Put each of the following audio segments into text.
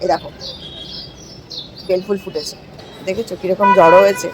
এই দেখো বেলফুল ফুটেছে, দেখেছো কিরকম জড়ো হয়েছে।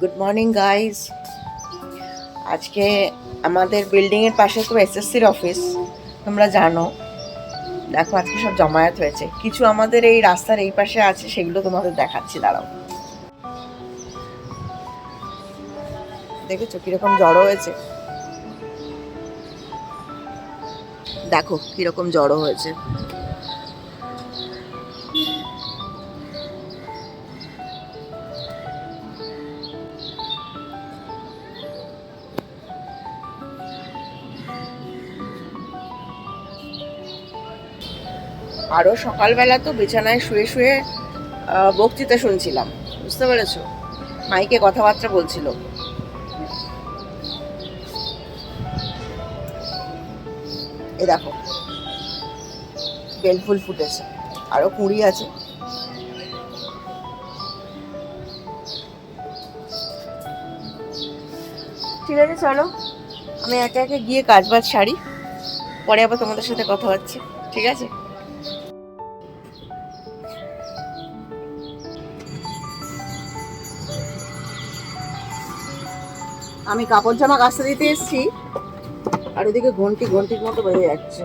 Good morning guys. আজকে আমাদের বিল্ডিংয়ের পাশে তো এসএসসির অফিস, তোমরা জানো। দেখো আজকে সব জমায়েত হয়েছে, কিছু আমাদের এই রাস্তার এই পাশে আছে, সেগুলো তোমাদের দেখাচ্ছি, দাঁড়াও। দেখেছো কিরকম জড়ো হয়েছে, দেখো কিরকম জড়ো হয়েছে। আরও সকালবেলা তো বিছানায় শুয়ে শুয়ে বক্তৃতা শুনছিলাম, বুঝতে পেরেছো, মাইকে কথাবার্তা বলছিল। এ দেখো বেলফুল ফুটেছে, আরো কুঁড়ি আছে। ঠিক আছে, চলো আমি একে একে গিয়ে কাজবাজ সারি, পরে আবার তোমাদের সাথে কথা হচ্ছে, ঠিক আছে? আমি কাপড় জামা কাচতে দিতে এসেছি, আর ওদিকে ঘন্টির মতো বেজে যাচ্ছে।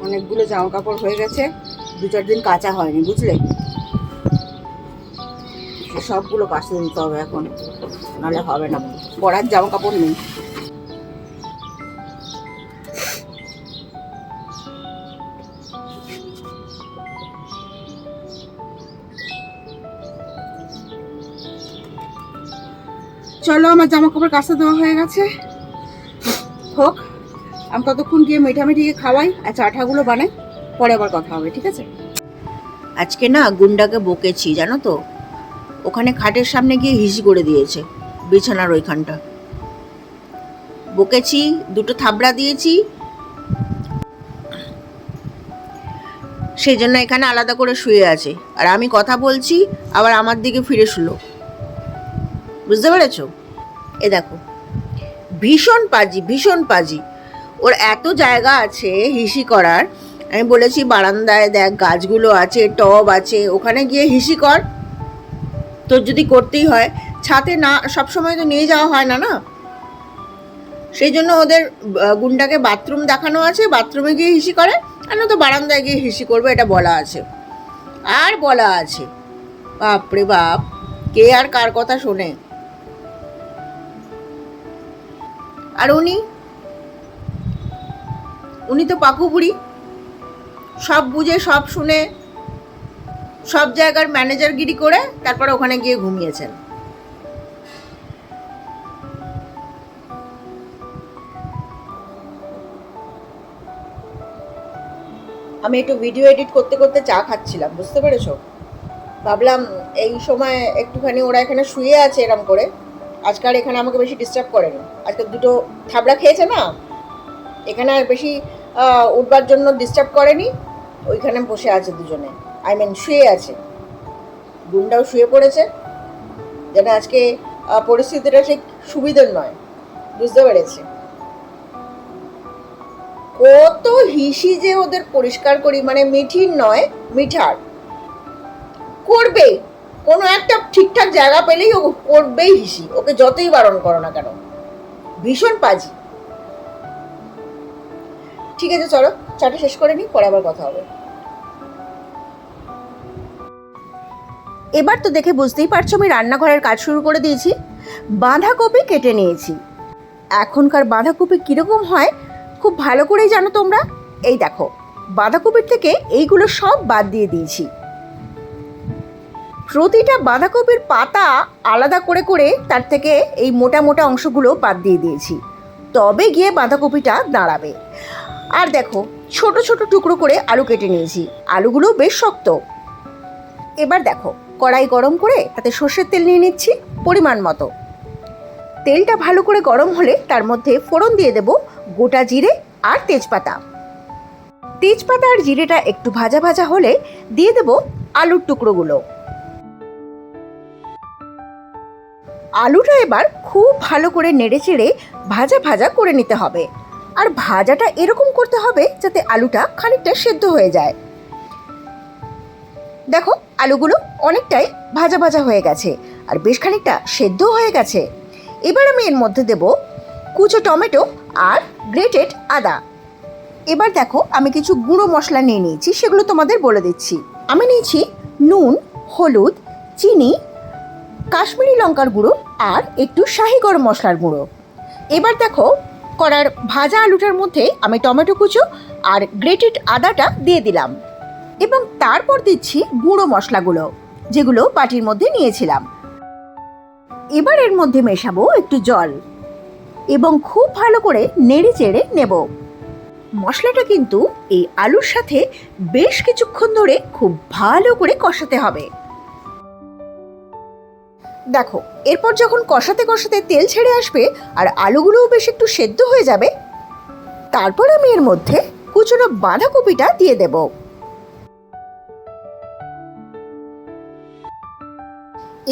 অনেকগুলো জামা কাপড় হয়ে গেছে, 2-4 দিন কাচা হয়নি, বুঝলে। সবগুলো কাচতে দিতে হবে এখন, নাহলে হবে না, পরার জামা কাপড় নেই। চলো আমার জামা কাপড় কাচতে দেওয়া হয়ে গেছে, হোক। আমি ততক্ষণ গিয়ে মিঠামিঠিকে খাওয়াই আর চাটাগুলো বানাই, পরে আবার কথা হবে, ঠিক আছে? আজকে না গুন্ডাকে বকেছি, জানো তো, ওখানে খাটের সামনে গিয়ে হিসি করে দিয়েছে, বিছানার ওইখানটা বকেছি, 2টো থাবড়া দিয়েছি, সেই জন্য এখানে আলাদা করে শুয়ে আছে। আর আমি কথা বলছি, আবার আমার দিকে ফিরে শুলো, বুঝতে পেরেছো? এ দেখো ভীষণ পাজি। ওর এত জায়গা আছে হিসি করার। আমি বলেছি বারান্দায় দেখ গাছগুলো আছে, টব আছে, ওখানে গিয়ে হিসি কর, তোর যদি করতেই হয়। ছাদে না, সবসময় তো নিয়ে যাওয়া হয় না, না, সেই জন্য ওদের গুন্ডাকে বাথরুম দেখানো আছে, বাথরুমে গিয়ে হিসি করে, আর না তো বারান্দায় গিয়ে হিসি করবে, এটা বলা আছে। আর বলা আছে, বাপরে বাপ, কে আর কার কথা শোনে। আর উনি তো পাকু বুড়ি, সব বুঝে সব শুনে সব জায়গার ম্যানেজারগিরি করে তারপরে ওখানে গিয়ে ঘুমিয়েছেন। আমি একটু ভিডিও এডিট করতে করতে চা খাচ্ছিলাম, বুঝতে পেরেছো। ভাবলাম এই সময় একটুখানি ওরা এখানে শুয়ে আছে এরম করে, আজকাল এখানে আমাকে বেশি ডিস্টার্ব করেনি। আজকে 2টো থাবড়া খেয়েছে না, এখানে আর বেশি উঠবার জন্য ডিস্টার্ব করেনি। ওইখানে বসে আছে দুজনে, শুয়ে আছে, গুন্ডাও শুয়ে পড়েছে, যেন আজকে পরিস্থিতিটা ঠিক সুবিধার নয়, বুঝতে পেরেছে। কত হিসি যে ওদের পরিষ্কার করি, মানে মিঠির নয়, মিঠার করবে, কোনো একটা ঠিকঠাক জায়গা পেলেই ও করবেই হিসি, ওকে যতই বারণ করো না কেন, ভীষণ পাজি। ঠিক আছে, চলো চাটা শেষ করে নিই, পরে আবার কথা হবে। এবার তো দেখে বুঝতেই পারছো আমি রান্নাঘরের কাজ শুরু করে দিয়েছি। বাঁধাকপি কেটে নিয়েছি, এখনকার বাঁধাকপি কীরকম হয় খুব ভালো করেই জানো তোমরা। এই দেখো, বাঁধাকপির থেকে এইগুলো সব বাদ দিয়ে দিয়েছি। প্রতিটা বাঁধাকপির পাতা আলাদা করে করে তার থেকে এই মোটা মোটা অংশগুলো বাদ দিয়ে দিয়েছি, তবে গিয়ে বাঁধাকপিটা দাঁড়াবে। আর দেখো, ছোট ছোট টুকরো করে আলু কেটে নিয়েছি, আলুগুলো বেশ শক্ত। এবার দেখো, কড়াই গরম করে তাতে সর্ষের তেল নিয়ে নিচ্ছি পরিমাণ মতো। তেলটা ভালো করে গরম হলে তার মধ্যে ফোড়ন দিয়ে দেব গোটা জিরে আর তেজপাতা। তেজপাতা আর জিরেটা একটু ভাজা ভাজা হলে দিয়ে দেব আলুর টুকরোগুলো। আলুটা এবার খুব ভালো করে নেড়ে চেড়ে ভাজা ভাজা করে নিতে হবে। আর ভাজাটা এরকম করতে হবে যাতে আলুটা খানিকটা সেদ্ধ হয়ে যায়। দেখো, আলুগুলো অনেকটাই ভাজা ভাজা হয়ে গেছে আর বেশ খানিকটা সেদ্ধ হয়ে গেছে। এবার আমি এর মধ্যে দেব কুচো টমেটো আর গ্রেটেড আদা। এবার দেখো, আমি কিছু গুঁড়ো মশলা নিয়ে নিয়েছি, সেগুলো তোমাদের বলে দিচ্ছি। আমি নিয়েছি নুন, হলুদ, চিনি, কাশ্মীরি লঙ্কার গুঁড়ো আর একটু শাহি গরম মশলার গুঁড়ো। এবার দেখো, কড়ার ভাজা আলুটার মধ্যে আমি টমেটো কুচো আর গ্রেটেড আদাটা দিয়ে দিলাম এবং তারপর দিচ্ছি গুঁড়ো মশলাগুলো, যেগুলো বাটির মধ্যে নিয়েছিলাম। এবার এর মধ্যে মেশাবো একটু জল এবং খুব ভালো করে নেড়ে চেড়ে নেব। মশলাটা কিন্তু এই আলুর সাথে বেশ কিছুক্ষণ ধরে খুব ভালো করে কষাতে হবে। দেখো, এরপর যখন কষাতে কষাতে তেল ছেড়ে আসবে আর আলুগুলোও বেশ একটু সেদ্ধ হয়ে যাবে, তারপর আমি এর মধ্যে কুচনো বাঁধাকপিটা দিয়ে দেব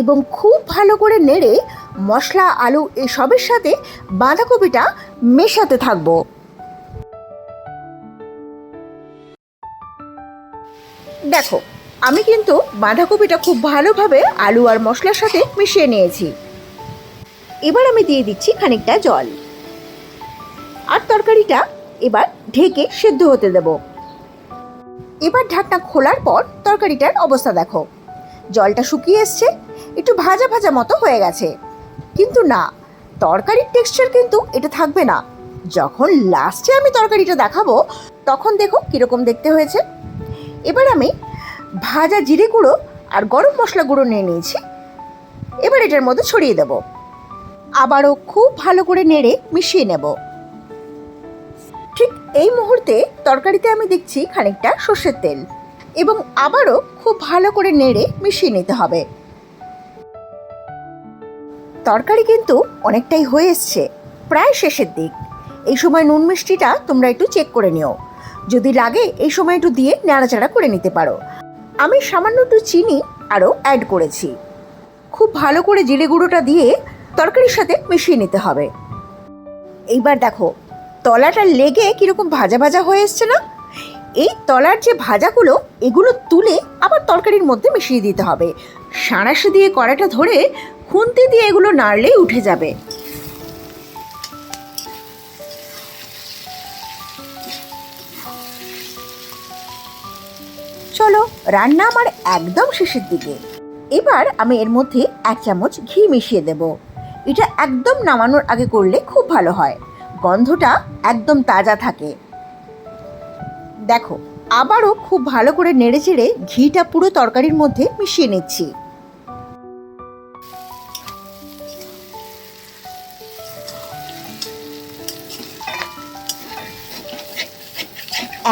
এবং খুব ভালো করে নেড়ে মশলা, আলু এসবের সাথে বাঁধাকপিটা মেশাতে থাকবো। দেখো, আমি কিন্তু বাঁধাকপিটা খুব ভালোভাবে আলু আর মশলার সাথে মিশিয়ে নিয়েছি। এবার আমি দিয়ে দিচ্ছি খানিকটা জল আর তরকারিটা এবার ঢেকে সেদ্ধ হতে দেব। এবার ঢাকনা খোলার পর তরকারিটার অবস্থা দেখো, জলটা শুকিয়ে এসছে, একটু ভাজা ভাজা মতো হয়ে গেছে। কিন্তু না, তরকারির টেক্সচার কিন্তু এটা থাকবে না। যখন লাস্টে আমি তরকারিটা দেখাবো তখন দেখো কীরকম দেখতে হয়েছে। এবার আমি ভাজা জিরে গুঁড়ো আর গরম মশলা গুঁড়ো নিয়ে নিয়েছি, এবার এটার মধ্যে ছড়িয়ে দেব। আবারও খুব ভালো করে নেড়ে মিশিয়ে নেব। ঠিক এই মুহূর্তে তরকারিতে আমি দেখছি খানিকটা সর্ষের তেল এবং আবারও খুব ভালো করে নেড়ে মিশিয়ে নিতে হবে। তরকারি কিন্তু অনেকটাই হয়ে এসছে, প্রায় শেষের দিক। এই সময় নুন মিষ্টিটা তোমরা একটু চেক করে নিও, যদি লাগে এই সময় একটু দিয়ে নাড়াচাড়া করে নিতে পারো। আমি সামান্য একটু চিনি আরও অ্যাড করেছি। খুব ভালো করে জিরে গুঁড়োটা দিয়ে তরকারির সাথে মিশিয়ে নিতে হবে। এইবার দেখো, তলাটা লেগে কীরকম ভাজা ভাজা হয়ে এসছে না? এই তলার যে ভাজাগুলো, এগুলো তুলে আবার তরকারির মধ্যে মিশিয়ে দিতে হবে। সাঁড়াশি দিয়ে কড়াটা ধরে খুন্তি দিয়ে এগুলো নাড়লেই উঠে যাবে। চলো, রান্না আমার একদম শেষের দিকে। এবার আমি এর মধ্যে 1 চামচ ঘি মিশিয়ে দেব। এটা একদম নামানোর আগে করলে খুব ভালো হয়, গন্ধটা একদম তাজা থাকে। দেখো, আবারও খুব ভালো করে নেড়ে চেড়ে ঘিটা পুরো তরকারির মধ্যে মিশিয়ে নিচ্ছি।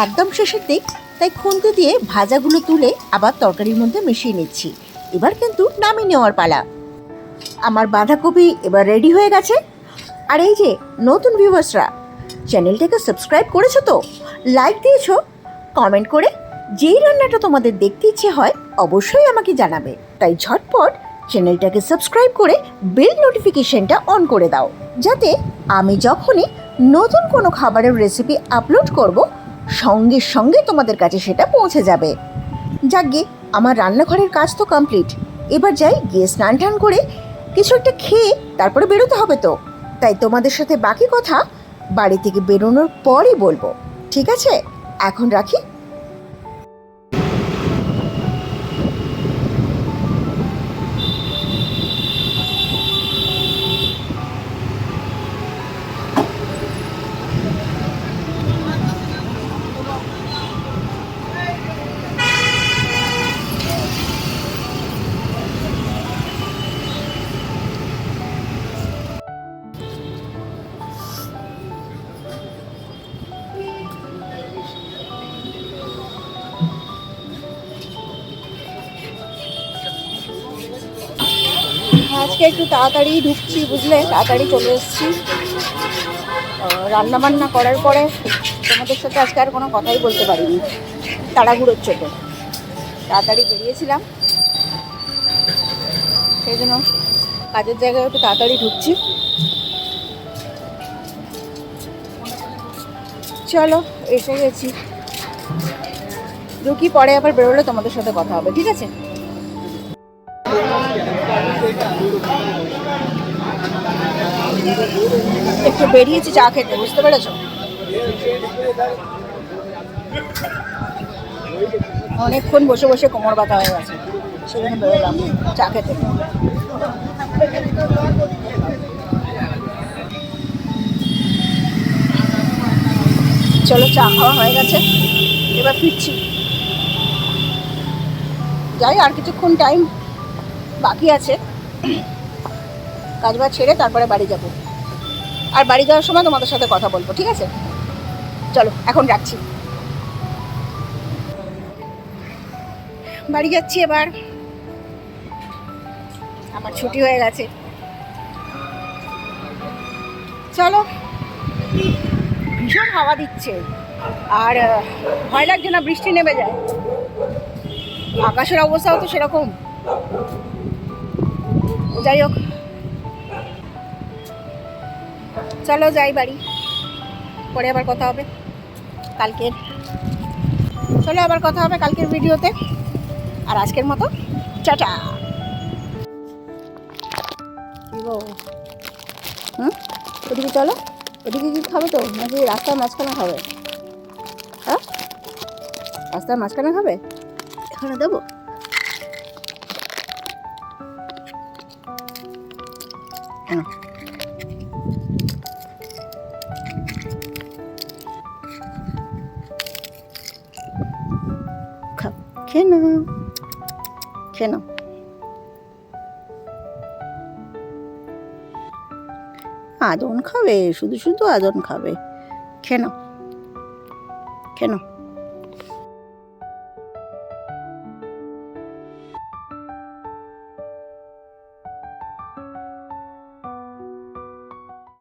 একদম শেষের দিক, তাই খুন্তি দিয়ে ভাজাগুলো তুলে আবার তরকারির মধ্যে মিশিয়ে নিচ্ছি। এবার কিন্তু নামিয়ে নেওয়ার পালা। আমার বাঁধাকপি এবার রেডি হয়ে গেছে। আর এই যে নতুন ভিউয়ার্সরা, চ্যানেলটাকে সাবস্ক্রাইব করেছো তো, লাইক দিয়েছো, কমেন্ট করে যেই রান্নাটা তোমাদের দেখতে ইচ্ছে হয় অবশ্যই আমাকে জানাবে। তাই ঝটপট চ্যানেলটাকে সাবস্ক্রাইব করে বেল নোটিফিকেশনটা অন করে দাও, যাতে আমি যখনই নতুন কোনো খাবারের রেসিপি আপলোড করব সঙ্গে সঙ্গে তোমাদের কাছে সেটা পৌঁছে যাবে। যাকগে, আমার রান্নাঘরের কাজ তো কমপ্লিট। এবার যাই, গিয়ে স্নান টান করে কিছু একটা খেয়ে তারপরে বেরোতে হবে তো। তাই তোমাদের সাথে বাকি কথা বাড়ি থেকে বেরোনোর পরই বলবো, ঠিক আছে? এখন রাখি। আজকে একটু তাড়াতাড়ি ঢুকছি, বুঝলে, তাড়াতাড়ি চলে এসেছি। রান্না বান্না করার পরে তোমাদের সাথে আজকে আর কোনো কথাই বলতে পারিনি, তাড়াহুড়োর চোটে। তাড়াতাড়ি বেরিয়েছিলাম, সেই জন্য কাজের জায়গায় একটু তাড়াতাড়ি ঢুকছি। চলো, এসে গেছি, ঢুকি, পরে আবার বেরোলে তোমাদের সাথে কথা হবে, ঠিক আছে? একটু বেরিয়েছি চা খেতে, বুঝতে পেরেছো? অনেকক্ষণ বসে বসে কোমর ব্যথা হয়ে গেছে, সেজন্য বেরোলাম চা খেতে। চলো, চা খাওয়া হয়ে গেছে, এবার ফিরছি। যাই, আর কিছুক্ষণ টাইম বাকি আছে, কাজ বাজ ছেড়ে তারপরে বাড়ি যাব। আর বাড়ি যাওয়ার সময় তোমাদের সাথে কথা বলবো, ঠিক আছে? চলো, এখন রাখছি। বাড়ি যাচ্ছি এবার, আমার ছুটি হয়ে গেছে। চলো, ভীষণ হাওয়া দিচ্ছে, আর ভয় লাগছে না বৃষ্টি নেমে যায়? আকাশের অবস্থাও তো সেরকম। যাই হোক, চলো যাই বাড়ি, পরে আবার কথা হবে কালকের। চলো, আবার কথা হবে কালকের ভিডিওতে। আর আজকের মতো টাটা। ওদিকে চলো, ওদিকে কি খাবে তো, নাকি রাস্তার মাঝখানে খাবে? হ্যাঁ, রাস্তার মাঝখানে খাবে? এখানে দেবো? কেন? খেয়ে নাও, খেয়ে নাও। আদন খাবে, শুধু শুধু আদন খাবে। খেয়ে নাও, খেয়ে নাও।